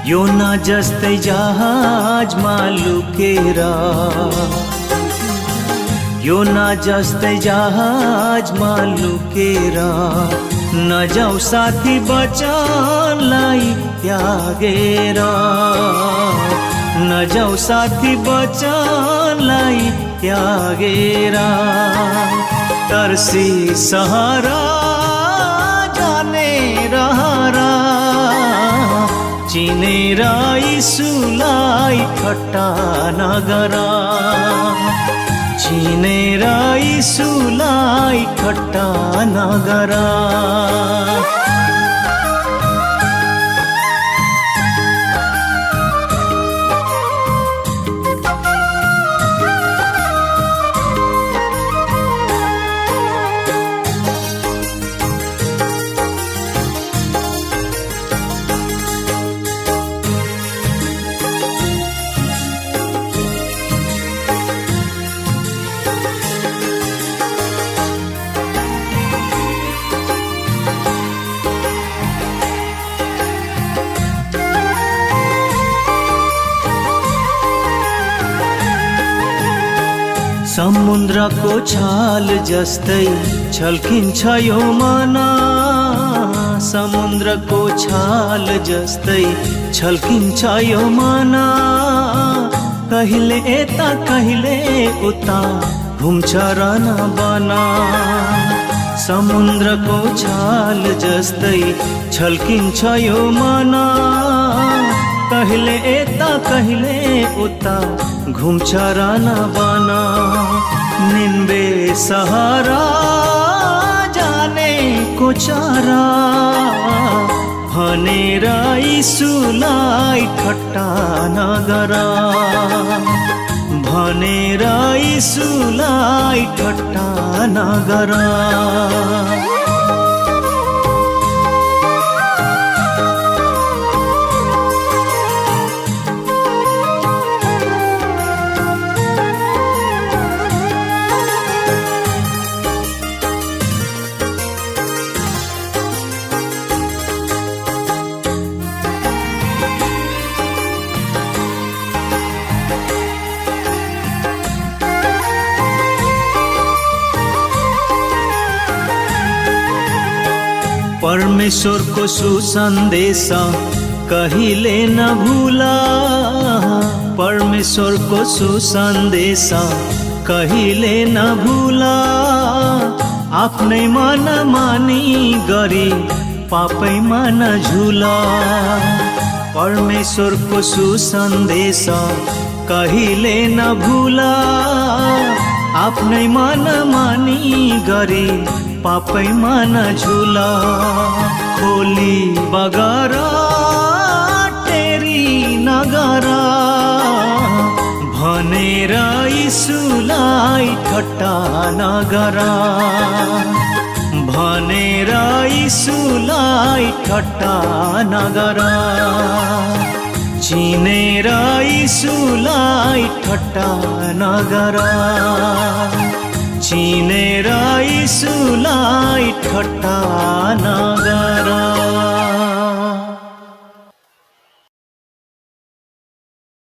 योना जस्तै जहाजमा लुकेर, योना जस्तै जहाजमा लुकेर नजाऊ साथी वचनलाई त्यागेर, नजाऊ साथी वचनलाई त्यागेर। तर्सी सहरा जाने रहरा, चिनेर यीशुलाई ठट्टा नगर, चिनेर यीशुलाई ठट्टा नगर। समुद्रको छाल जस्तै छल्किन्छ यो मन, समुद्रको छाल जस्तै छल्किन्छ यो मन। कहिले यता कहिले उता घुम्छ रन बन, समुद्रको छाल जस्तै छल्किन्छ यो मन। कहिले यता कहिले उता घुम्छ रन बन। निन्बे सहरा जाने को चरा, भनेर यीशुलाई ठट्टा नगर, भनेर यीशुलाई ठट्टा नगर। परमेश्वरको सुसन्देश कहिले नभुला, परमेश्वरको सुसन्देश कहिले नभुला। आफ्नै मन मानी गरी पापैमा नझुला, परमेश्वरको सुसन्देश कहिले नभुला। आफ्नै मन मानी गरी पापैमा नझुला। खोली बगर टेरी नगर, भनेर यीशुलाई ठट्टा नगर, भनेर यीशुलाई ठट्टा नगर। चिनेर यीशुलाई ठट्टा नगर, चिनेर यीशुलाई ठट्टा नगर।